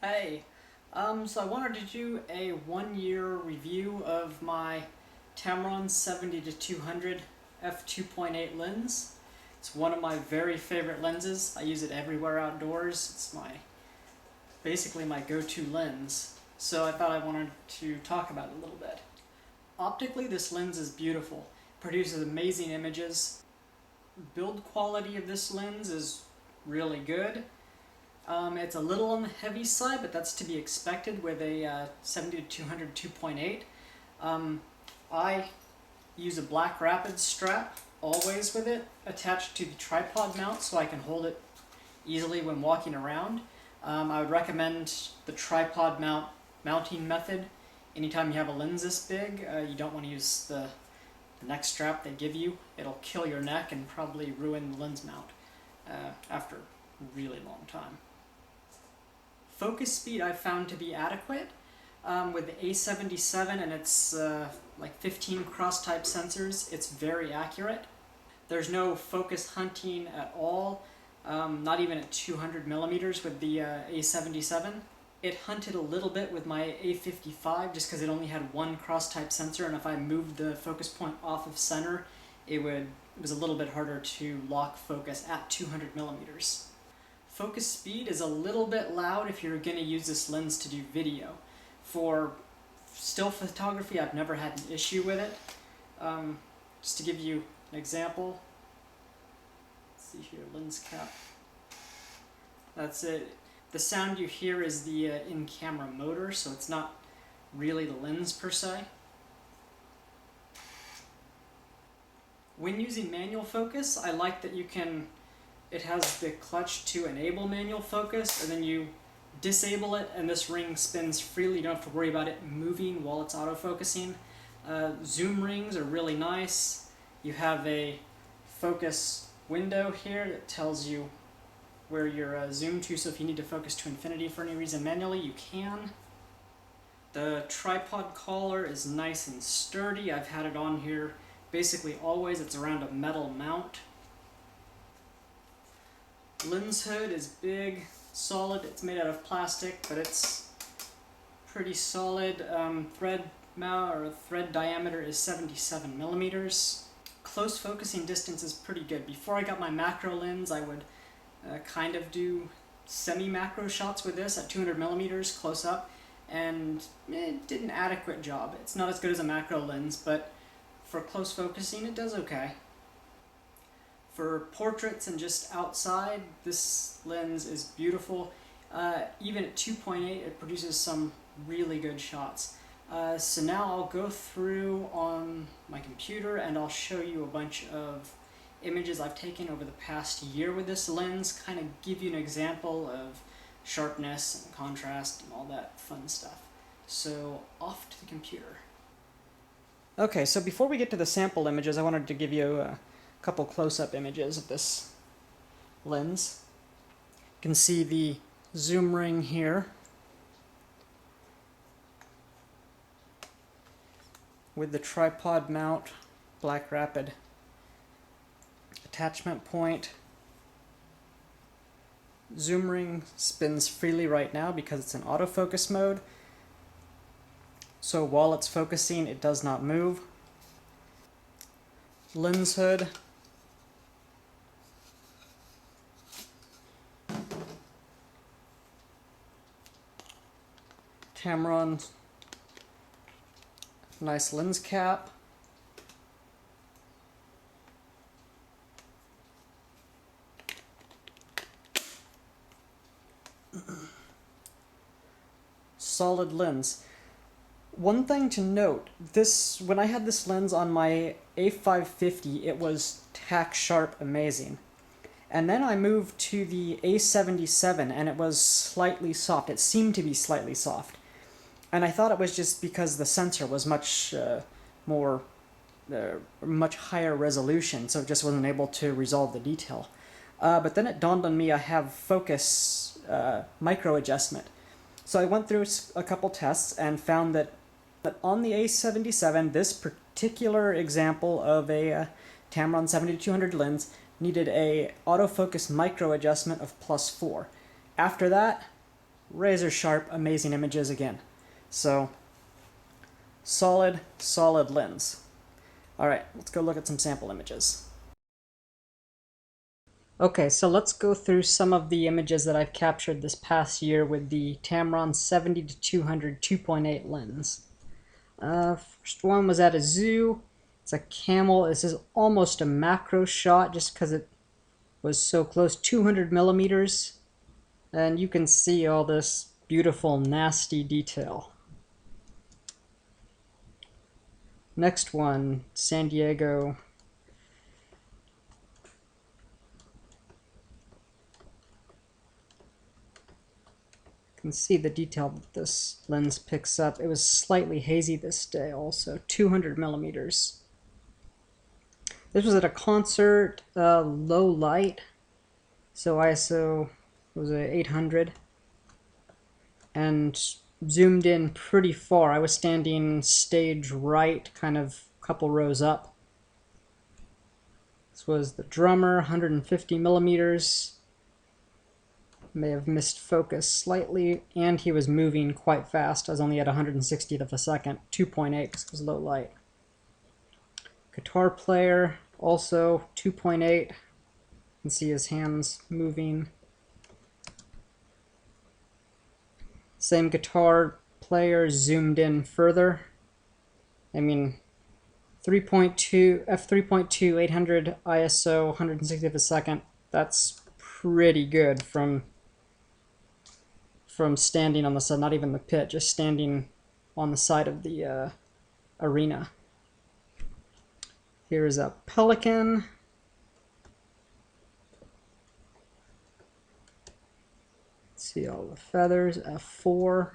Hey, so I wanted to do a 1-year review of my Tamron 70-200 f2.8 lens. It's one of my very favorite lenses. I use it everywhere outdoors. It's basically my go-to lens. So I thought I wanted to talk about it a little bit. Optically, this lens is beautiful. It produces amazing images. Build quality of this lens is really good. It's a little on the heavy side, but that's to be expected with a 70-200 2.8. I use a Black Rapid strap always with it attached to the tripod mount so I can hold it easily when walking around. I would recommend the tripod mounting method. Anytime you have a lens this big, you don't want to use the neck strap they give you. It'll kill your neck and probably ruin the lens mount after a really long time. Focus speed I've found to be adequate with the A77 and its like 15 cross-type sensors. It's very accurate. There's no focus hunting at all, not even at 200 millimeters with the A77. It hunted a little bit with my A55 just because it only had one cross-type sensor, and if I moved the focus point off of center, it was a little bit harder to lock focus at 200 millimeters. Focus speed is a little bit loud if you're going to use this lens to do video. For still photography, I've never had an issue with it. Just to give you an example, let's see here, lens cap. That's it. The sound you hear is the in-camera motor, so it's not really the lens per se. When using manual focus, I like that it has the clutch to enable manual focus, and then you disable it and this ring spins freely. You don't have to worry about it moving while it's autofocusing. Zoom rings are really nice. You have a focus window here that tells you where you're zoomed to, so if you need to focus to infinity for any reason manually, you can. The tripod collar is nice and sturdy. I've had it on here basically always. It's around a metal mount. Lens hood is big, solid. It's made out of plastic, but it's pretty solid. Thread diameter is 77 millimeters. Close focusing distance is pretty good. Before I got my macro lens, I would kind of do semi-macro shots with this at 200 millimeters close up, and it did an adequate job. It's not as good as a macro lens, but for close focusing it does okay. For portraits and just outside, this lens is beautiful. Even at 2.8, it produces some really good shots. So now I'll go through on my computer and I'll show you a bunch of images I've taken over the past year with this lens, kind of give you an example of sharpness and contrast and all that fun stuff. So off to the computer. Okay, so before we get to the sample images, I wanted to give you a couple close-up images of this lens. You can see the zoom ring here with the tripod mount, Black Rapid attachment point. Zoom ring spins freely right now because it's in autofocus mode. So while it's focusing, it does not move. Lens hood. Tamron nice lens cap. Solid lens. One thing to note, when I had this lens on my A550, it was tack sharp amazing. And then I moved to the A77 and it was slightly soft. It seemed to be slightly soft. And I thought it was just because the sensor was much higher resolution, so it just wasn't able to resolve the detail. But then it dawned on me I have focus micro adjustment. So I went through a couple tests and found that on the A77, this particular example of a Tamron 70-200 lens needed a autofocus micro adjustment of +4. After that, razor sharp, amazing images again. So, solid lens. Alright, let's go look at some sample images. Okay, so let's go through some of the images that I've captured this past year with the Tamron 70-200 2.8 lens. First one was at a zoo. It's a camel. This is almost a macro shot just because it was so close, 200 millimeters. And you can see all this beautiful, nasty detail. Next one, San Diego. You can see the detail that this lens picks up. It was slightly hazy this day also, 200 millimeters. This was at a concert, low light, so ISO was a 800, and zoomed in pretty far. I was standing stage right, kind of a couple rows up. This was the drummer, 150 millimeters. May have missed focus slightly, and he was moving quite fast. I was only at 160th of a second, 2.8 because it was low light. Guitar player, also 2.8. You can see his hands moving. Same guitar player zoomed in further. I mean, 3.2 f3.2 800 ISO 160th of a second. That's pretty good from standing on the side, not even the pit, just standing on the side of the arena. Here's a pelican. See all the feathers. F4.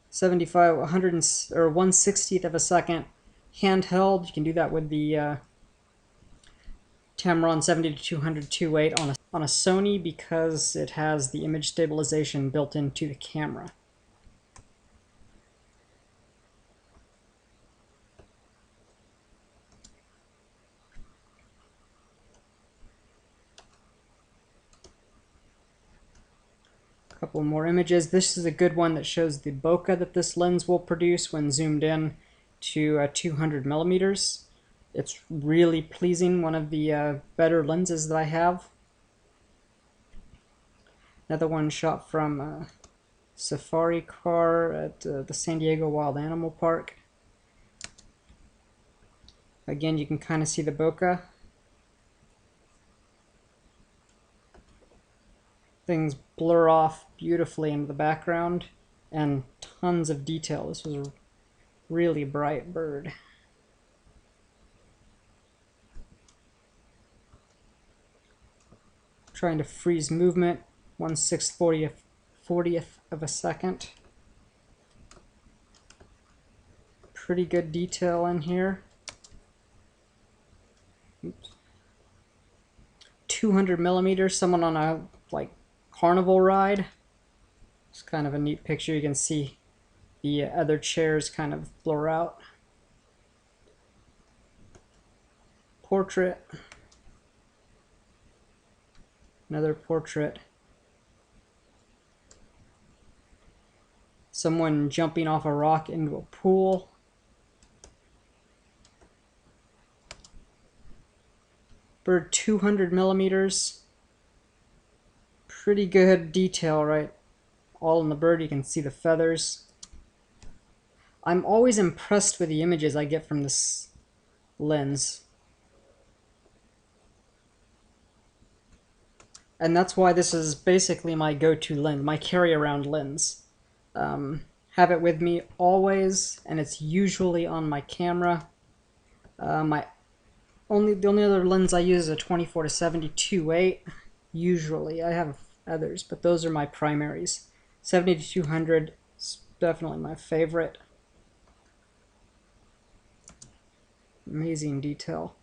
75, 100 or 1/60th of a second handheld. You can do that with the Tamron 70-200 2.8 on a Sony because it has the image stabilization built into the camera. A couple more images. This is a good one that shows the bokeh that this lens will produce when zoomed in to 200 millimeters. It's really pleasing, one of the better lenses that I have. Another one shot from a safari car at the San Diego Wild Animal Park. Again, you can kind of see the bokeh. Things blur off beautifully into the background, and tons of detail. This was a really bright bird. Trying to freeze movement, 1/640th of a second. Pretty good detail in here. Oops. 200 millimeters, someone on a carnival ride. It's kind of a neat picture. You can see the other chairs kind of blur out. Portrait. Another portrait. Someone jumping off a rock into a pool. Bird 200 millimeters. Pretty good detail, right? All in the bird. You can see the feathers. I'm always impressed with the images I get from this lens. And that's why this is basically my go-to lens, my carry-around lens. Have it with me always, and it's usually on my camera. The only other lens I use is a 24-70 2.8. Usually, I have others, but those are my primaries. 70-200 is definitely my favorite. Amazing detail.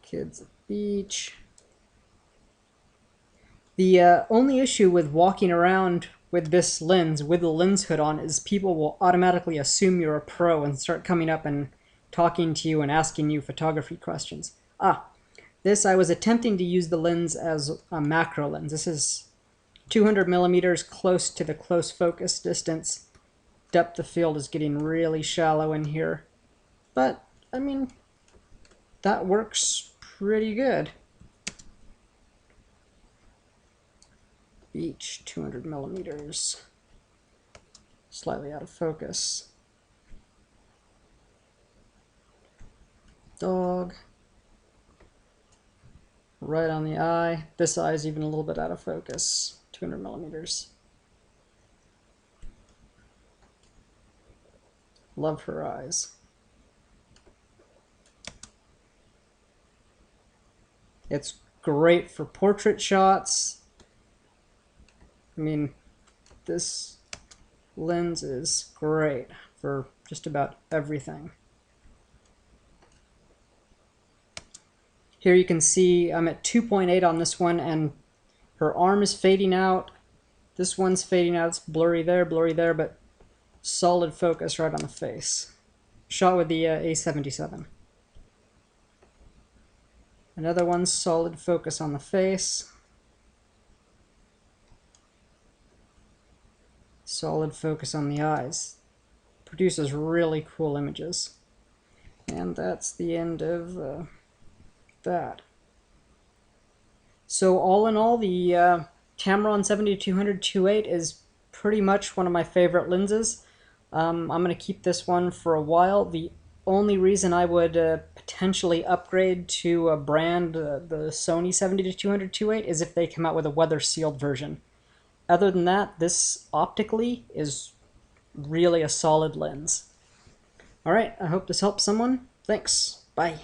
Kids at the beach. The only issue with walking around with this lens, with the lens hood on, is people will automatically assume you're a pro and start coming up and talking to you and asking you photography questions. This, I was attempting to use the lens as a macro lens. This is 200 millimeters close to the close focus distance. Depth of field is getting really shallow in here. But, I mean, that works pretty good. Beach, 200 millimeters. Slightly out of focus. Dog. Right on the eye. This eye is even a little bit out of focus. 200 millimeters. Love her eyes. It's great for portrait shots. I mean, this lens is great for just about everything. Here you can see I'm at 2.8 on this one, and her arm is fading out. This one's fading out. It's blurry there, but solid focus right on the face. Shot with the A77. Another one, solid focus on the face. Solid focus on the eyes. Produces really cool images. And that's the end of that. So all in all, the Tamron 70-200 2.8 is pretty much one of my favorite lenses. I'm going to keep this one for a while. The only reason I would potentially upgrade to a brand, the Sony 70-200 2.8, is if they come out with a weather-sealed version. Other than that, this Optically is really a solid lens. Alright, I hope this helps someone. Thanks. Bye.